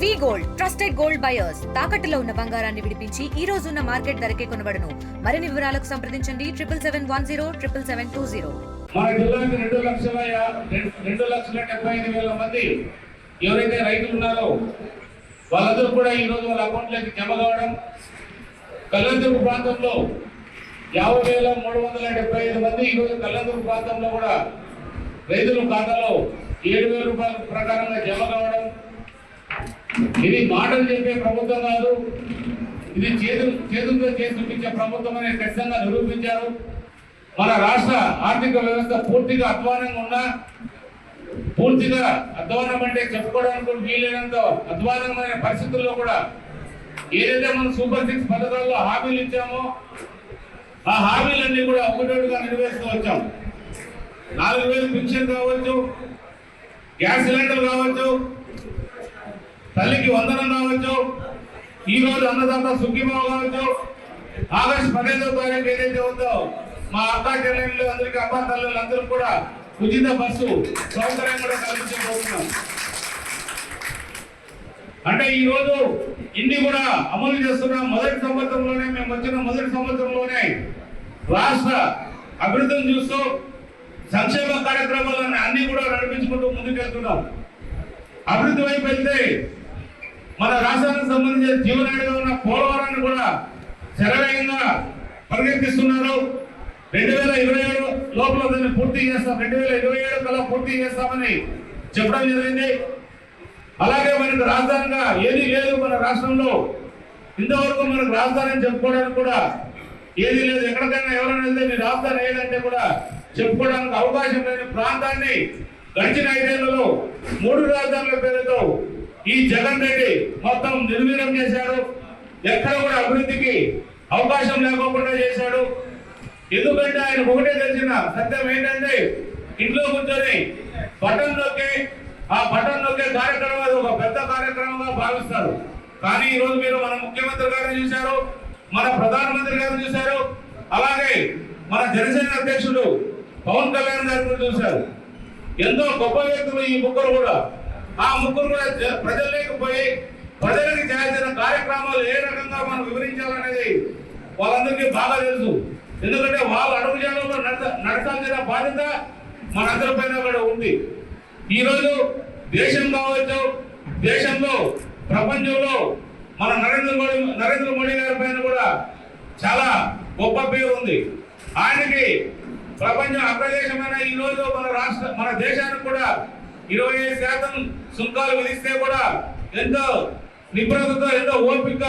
వి gold trusted gold buyers తాకట్టులో ఉన్న బంగారాన్ని విడిపించి ఈ రోజు ఉన్న మార్కెట్ ధరకే కొనబడును. మరిన్ని వివరాలకు సంప్రదించండి 7771077720. మన జిల్లాకి 2,75,000 మంది ఎవరైతే రైతులు ఉన్నారో వాళ్ళందరూ కూడా ఈ రోజు వాళ్ళ అకౌంట్లోకి జమ కావడం. కల్లందుర్గు ప్రాంతంలో 50,375 మంది ఈ రోజు కల్లందుర్గు ప్రాంతంలో కూడా రైతుల ఖాతాలో 7,000 రూపాయల ప్రకారంగా జమ కావడం. ఇది మాటలు చెప్పే ప్రభుత్వం కాదు, ఇది చేతులతో చేసి చూపించే ప్రభుత్వం అని ఖచ్చితంగా నిరూపించారు. మన రాష్ట్ర ఆర్థిక వ్యవస్థ పూర్తిగా అధ్వానంగా ఉన్నా, పూర్తిగా అధ్వానం అంటే చెప్పుకోవడానికి వీలైనంత అధ్వానమైన పరిస్థితుల్లో కూడా ఏదైతే మనం సూపర్ 6 పథకాల్లో హామీలు ఇచ్చామో ఆ హామీలన్నీ కూడా ఒకటోటిగా నెరవేరుస్తూ వచ్చాం. 4,000 పెన్షన్ కావచ్చు, గ్యాస్ సిలిండర్ కావచ్చు, తల్లికి వందనం కావచ్చు, ఈ రోజు అన్నదాత సుఖీభావ కావచ్చు, ఆగస్టు 15వ తారీఖు ఏదైతే ఉందో మా అక్కా చెల్లెళ్ళు అందరికీ అబ్బా తల్లులు అందరూ కూడా ఉచిత బస్సు సౌకర్యం కూడా కల్పించబోతున్నాం. అంటే ఈ రోజు ఇన్ని కూడా అమలు చేస్తున్నాం. మొదటి సంవత్సరంలోనే మేము వచ్చిన మొదటి సంవత్సరంలోనే రాష్ట్ర అభివృద్ధిని చూస్తూ సంక్షేమ కార్యక్రమాలను అన్ని కూడా నడిపించుకుంటూ ముందుకెళ్తున్నాం. అభివృద్ధి వైపు వెళ్తే మన రాష్ట్రానికి సంబంధించిన జీవనాడిగా ఉన్న పోలవరాన్ని కూడా శరవేగంగా పరిగెత్తిస్తున్నారు. 2027 లోపల దాన్ని పూర్తి చేస్తాం, 2027 కల్లా పూర్తి చేస్తామని చెప్పడం జరిగింది. అలాగే మనకు రాజధానిగా ఏది లేదు మన రాష్ట్రంలో. ఇంతవరకు మనకు రాజధాని చెప్పుకోవడానికి కూడా ఏది లేదు. ఎక్కడికైనా ఎవరైనా వెళ్తే మీ రాజధాని ఏదంటే కూడా చెప్పుకోవడానికి అవకాశం లేని ప్రాంతాన్ని గడిచిన 5 ఏళ్లలో 3 రాజధానుల పేరుతో ఈ జగన్ రెడ్డి మొత్తం నిర్వీర్యం చేశాడు. ఎక్కడ కూడా అభివృద్ధికి అవకాశం లేకోకుండా చేశాడు. ఎందుకంటే ఆయన ఒకటే తెలిసిన సత్యం ఏంటంటే ఇంట్లో కూర్చొని బటన్ నొక్కి ఆ బటన్ నొక్కే కార్యక్రమం అది ఒక పెద్ద కార్యక్రమంగా భావిస్తారు. కానీ ఈ రోజు మీరు మన ముఖ్యమంత్రి గారిని చూశారు, మన ప్రధానమంత్రి గారిని చూశారు, అలాగే మన జనసేన అధ్యక్షుడు పవన్ కళ్యాణ్ గారిని చూశారు. ఎంతో గొప్ప వ్యక్తులు ఈ ముగ్గురు కూడా. ఆ ముగ్గురు కూడా ప్రజల్లోకి పోయి ప్రజలకు చేయాల్సిన కార్యక్రమాలు ఏ రకంగా మనం వివరించాలనేది వాళ్ళందరికీ బాగా తెలుసు. ఎందుకంటే వాళ్ళు అడుగుజాడలో నడచాల్సిన బాధ్యత మనందరిపైన కూడా ఉంది. ఈరోజు దేశం కావచ్చు, దేశంలో ప్రపంచంలో మన నరేంద్ర మోడీ గారి పైన కూడా చాలా గొప్ప పేరు ఉంది. ఆయనకి ప్రపంచ అగ్రదేశమైన ఈ రోజు మన దేశానికి కూడా 25% సుంకాలు విధిస్తే కూడా ఎంతో నిపుణతతో ఎంతో ఓపిక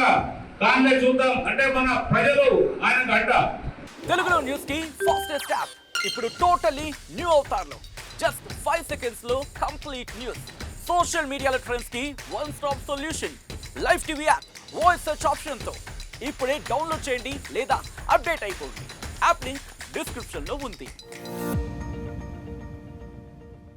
కాంగ్రె చూద్దాం అంటే మన ప్రజలు ఆయనకు అడ్డ. తెలుగులో న్యూస్ కి ఫాస్టెస్ట్ యాప్ ఇప్పుడు టోటలీ న్యూ అవతార్లో జస్ట్ 5 seconds లో కంప్లీట్ న్యూస్. సోషల్ మీడియాలో ట్రెండ్స్ కి one stop solution. Live TV app voice search option తో ఇప్పుడే డౌన్లోడ్ చేయండి లేదా అప్డేట్ అయిపోండి. యాప్ లింక్ డిస్క్రిప్షన్ లో ఉంది.